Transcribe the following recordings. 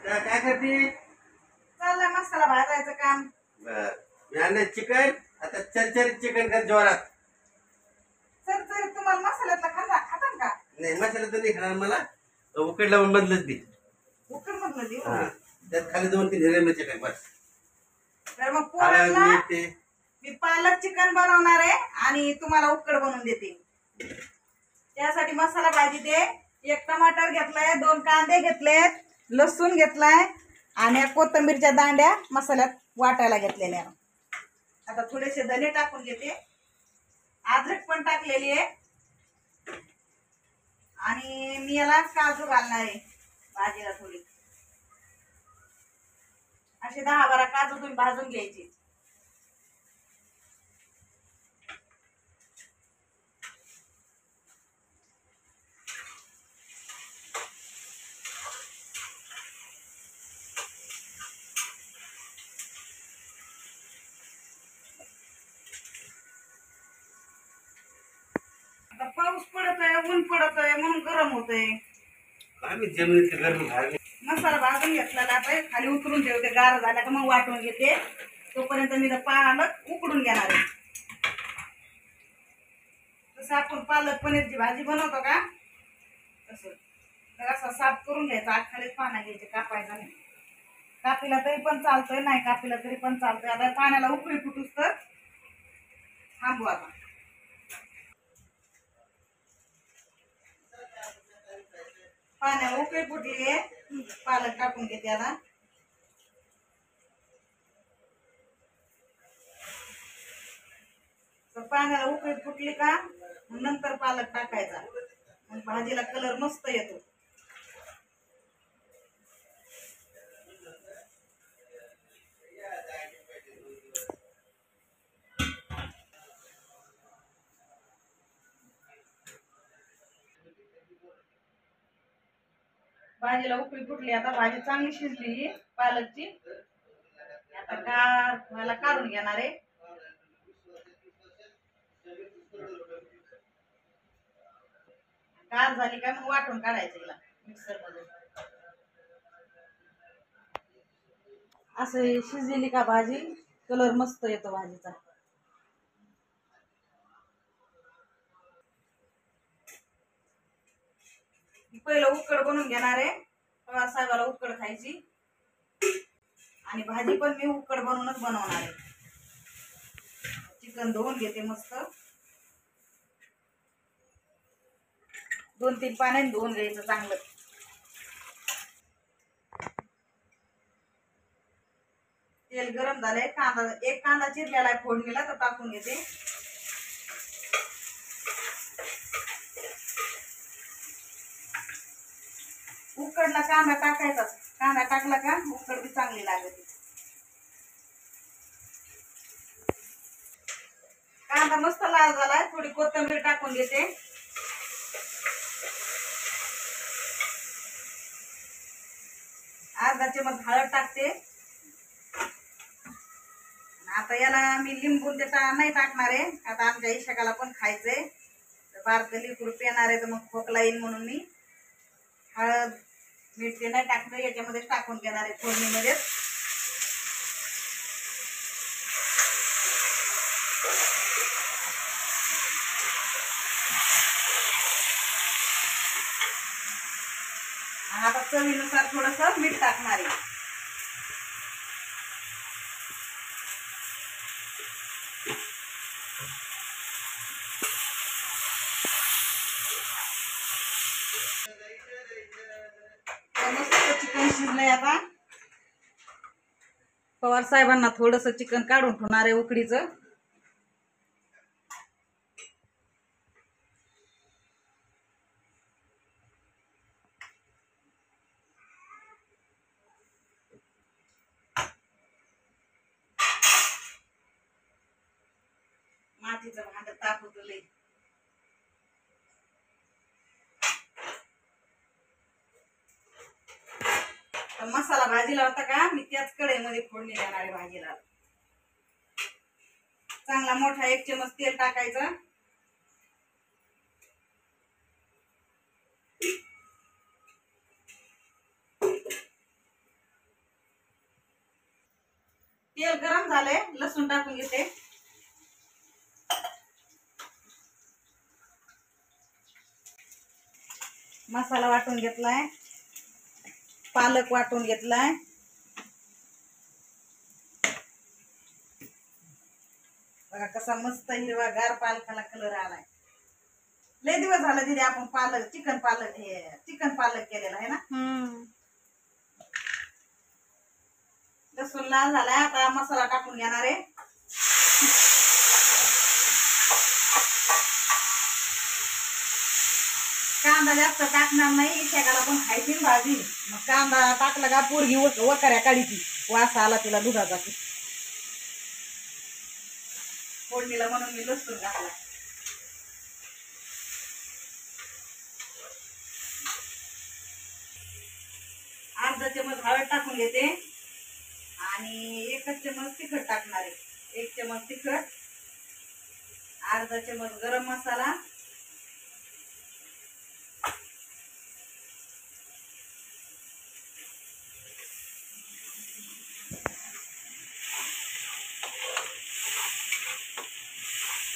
काय करते? चाललंय मसाला भाजायचं काम. बर मी आणलं चिकन. आता चरचरीत चिकन कर जोरात. सर तुम्हाला मसाल्यातला खाता का? नाही मसाला तर नाही खाणार मला. उकड लावून बदलच दे. उकड मधलं देऊ. त्यात खाली 2-3 हिरवे मिरची टाक बस. तर मग हळद पोरांना मीठ ते. मी पालक चिकन बनवणार आहे आणि तुम्हाला उकड बनवून देते. त्यासाठी मसाला भाजी दे. 1 टमाटर घेतलाय, 2 कांदे घेतलेत, लसूण घेतलाय आणि कोथिंबीरच्या दांड्या मसाल्यात वाटायला घेतलेल्या. आता थोडेसे धने टाकून घेते. अद्रक पण टाकलेली आहे आणि मी याला काजू घालणार आहे भाजीला. थोडी असे 10-12 काजू तुम्ही भाजून घ्यायचे. आता पाऊस पडतोय, ऊन पडतोय म्हणून गरम होतोय. आम्ही जमिनीत गरम घालले. मसाला भाजून घेतलेला आहे, खाली उतरून ठेवते. गार झाला का मग वाटून घेते. तोपर्यंत मी पालक उकडून घेणार आहे. जसं आपण पालक पनीरची भाजी बनवतो का तसं. तर असं साफ करून घ्यायचा. आत खाली पानं घ्यायचे, कापायचा नाही. कापीला तरी पण चालतोय, नाही कापीला तरी पण चालतोय. आता पाण्याला उकळी फुटूस तर थांबू. आता पाण्याला उकळी फुटली आहे, पालक टाकून घेते. आता पाण्याला उकळी फुटली का नंतर पालक टाकायचा. मग भाजीला कलर मस्त येतो. भाजीला उकळी फुटली. आता भाजी चांगली शिजली पालकची. आता मला काढून घेणार आहे. गार झाली का मग वाटून काढायचं हिला मिक्सर मध्ये. असं शिजलेली का भाजी कलर मस्त येतो भाजीचा. पहिलं उकड बनवून घेणार आहे. साहेबाला उकड खायची आणि भाजी पण मी उकड बनवूनच बनवणार आहे. चिकन धुवून घेते मस्त. 2-3 पाण्याने धुवून घ्यायचं चांगलं. तेल गरम झालंय. एक कांदा चिरलेला आहे फोडणीला, तर टाकून घेते. उकडला कांदा टाकायचा. कांदा टाकला का उकड बी चांगली लागते. कांदा मस्त लाल झालाय. थोडी कोथिंबीर टाकून घेते. अर्धा चमच हळद टाकते. आता याला मी लिंबून नाही टाकणार आहे. आता आमच्या इशाकाला पण खायचंय. बारकं लिंबू पेणार आहे तर मग खोकला येईल म्हणून मी हळद मीठ ते नाही टाकलं. याच्यामध्ये टाकून घेणार आहे फोडणीमध्ये. आता चवीनुसार थोडंसं मीठ टाकणार आहे. मस्त चिकन शिजलंय. आता पवार साहेबांना थोडंसं चिकन काढून ठेवणार आहे उकडीचं. मातीचं भांड तापवलंय. मसाला भाजीला होता का मी त्याच कढईमध्ये फोडणी देणार आहे भाजीला. चांगला मोठा 1 चमच तेल टाकायचं. तेल गरम झालंय, लसूण टाकून घेते. मसाला वाटून घेतलाय, पालक वाटून घेतलाय. बघा कसा मस्त हिरवागार पालकाला कलर आलाय. लय दिवस झाला तिथे आपण पालक चिकन पालक केलेला आहे ना. लसूण लाल झालाय, आता मसाला टाकून घेणार आहे. कांदा जास्त टाकणार नाही, शेकाला पण खायची भाजी. मग कांदा टाकला का पोरगी वकऱ्या काढीची, वास आला तिला दुधाचा की फोडणीला, म्हणून मी लसूण घातला. अर्धा चमच हळद टाकून घेते आणि 1 चमच तिखट टाकणार आहे. 1 चमच तिखट, अर्धा चमच गरम मसाला,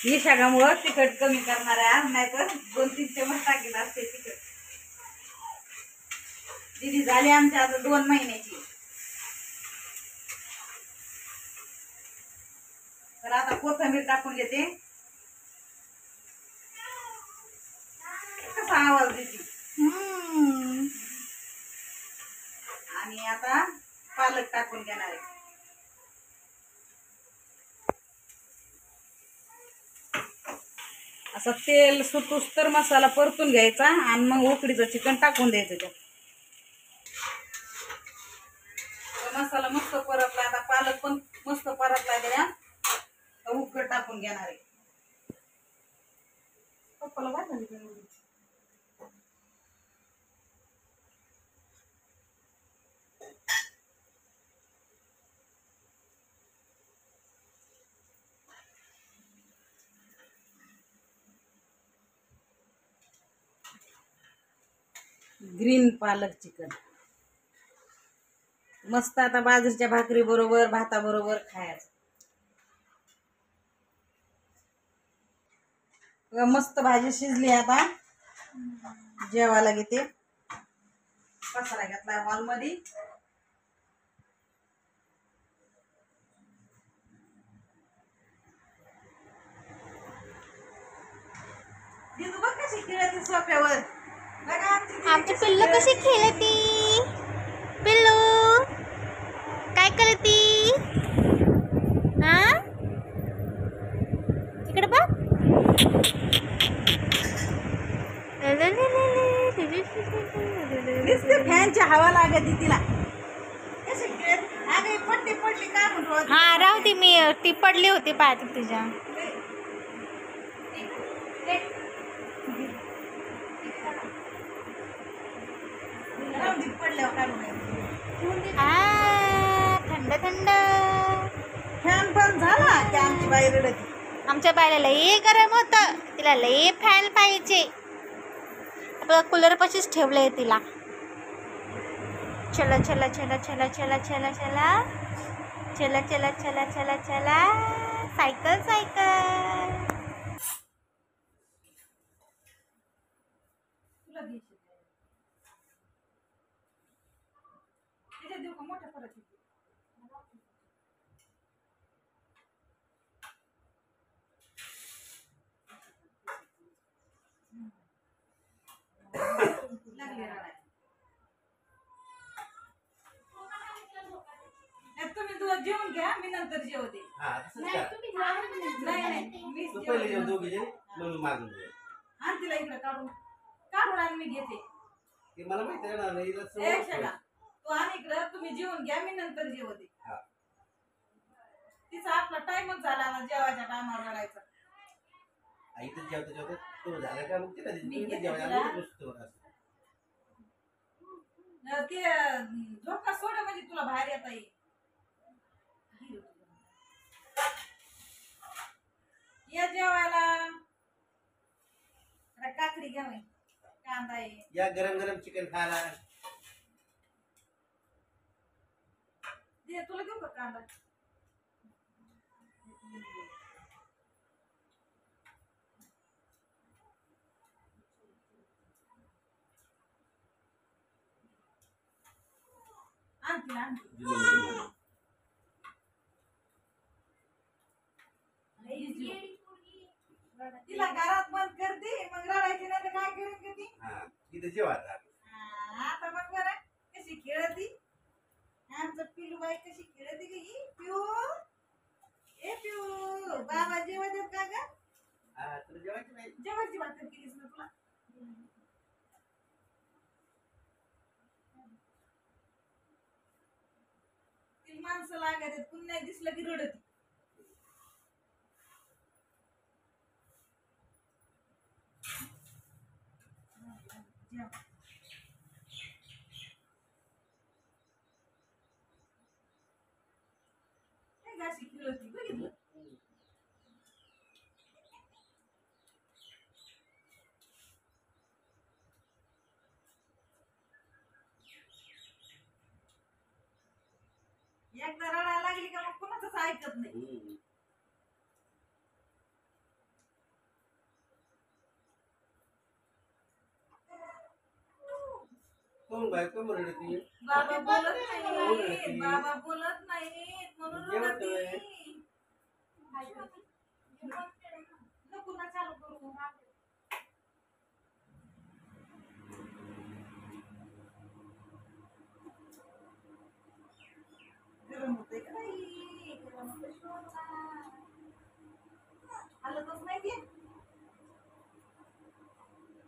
ही शागामुळं तिखट कमी करणार आहे, नाहीतर 2-3 चमच टाकले असते तिखट. दिदी झाली आमच्या आता 2 महिन्याची. तर आता कोथिंबीर टाकून घेते. कसा आवाज देते. आणि आता पालक टाकून घेणार आहे. असं तेल सुटूस तर मसाला परतून घ्यायचा आणि मग उकडीचं चिकन टाकून द्यायचं त्यात. मसाला मस्त परतला, आता पालक पण मस्त परतला, त्याला उकड टाकून घेणार आहे. पप्पाला वाटलं ग्रीन पालक चिकन मस्त. आता बाजरीच्या भाकरी बरोबर, भाता बरोबर खायचं. मस्त भाजी शिजली, आता जेवायला घेते. पसारा घेतलाय हॉल मध्ये. दिदू बघ कशी खेळते सोफ्यावर. आमची पिल्लू कशी खेळती. पिल्लू काय करती. हा इकडे बघ. फॅनची हवा लागत तिला. कशी खेळत. अरे पट्टी पडली का म्हणून. हा राहू दे, मी ती पडली होती पाहते तुझ्या. थंड थंड फॅन पण झाला की आमची बाई रडती. आमच्या बायला लई गरम होतं, तिला लई फॅन पाहिजे. आपलं कूलर पाशीच ठेवलंय तिला. चला चला चला चला चला चला चला चला चला चला चला चला सायकल सायकल. मोठा फरक तुम्ही दूध जेवून घ्या, मी नंतर जेवते. आणि तिला इकडे काढून आणि मी घेते. मला माहिती तू आणि इकडं तुम्ही जेवून घ्या, मी नंतर जेवते. तिचा आपला टाइमच झाला ना जेवायच्या टायमावर रडायचा. इथं जेवता तो झालं का मग तिला ते झोका सोड म्हणजे तुला बाहेर येता येईल. या जेवायला. काकडी घ्यावी, कांदा आहे. या गरम गरम चिकन खायला. तुला देऊ का कांदा. आणतील आणतील. जीवन. तिला घरात बंद करते मग रडायची नाही तर काय करेन का ती? हा तिथे जेवा आता. आता मग बरं कशी खेळती आमचं पिलू बाई कशी खेळती ग ही पिऊ ए पिऊ बाबा जेवण देत का ग हा तुला जेवायची नाही. जेवणची भाकर केलीस ना तुला तिला माणसं लागत आहेत कुणी नाही दिसलं की रडती जेव. काय गाशी खेळती बघितलं एकदा रडायला लागली का मग कुणाचंच ऐकत नाही हम्म. कोण बाय कोण रडती? बाबा बोलत नाही बाबा बोलत नाही म्हणून जेवत रडती. नको ना चालू करू गरम होतंय का बाई गरम होतंय शोधला हलतच नाही ते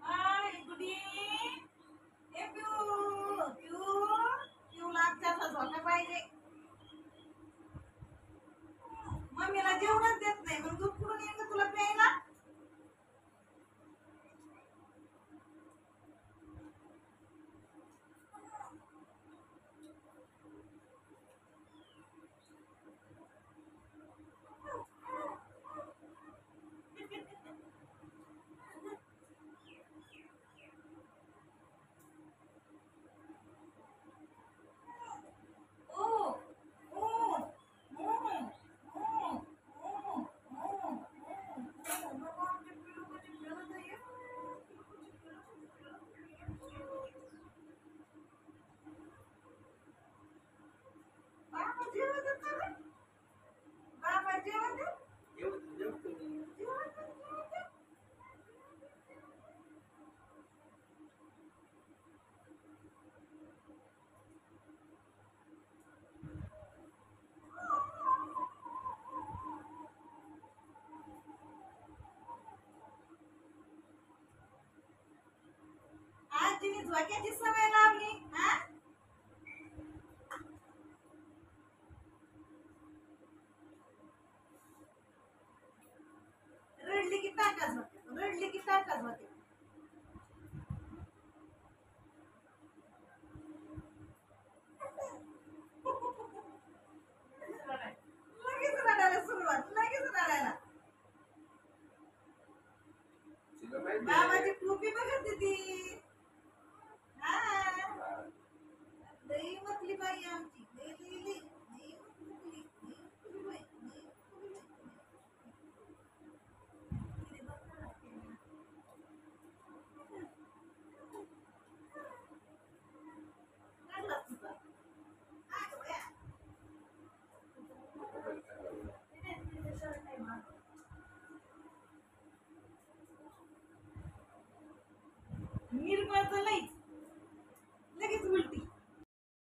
हाय गुडी ए पिऊ पिऊ पिऊला आमच्यातला झोका पाहिजे मम्मीला जेवणच देत नाही मग दूध कुठून येईल का तुला प्यायला बाबा जेवण दे जेवत तुम्ही. आज तिने झोक्याची सवय लावली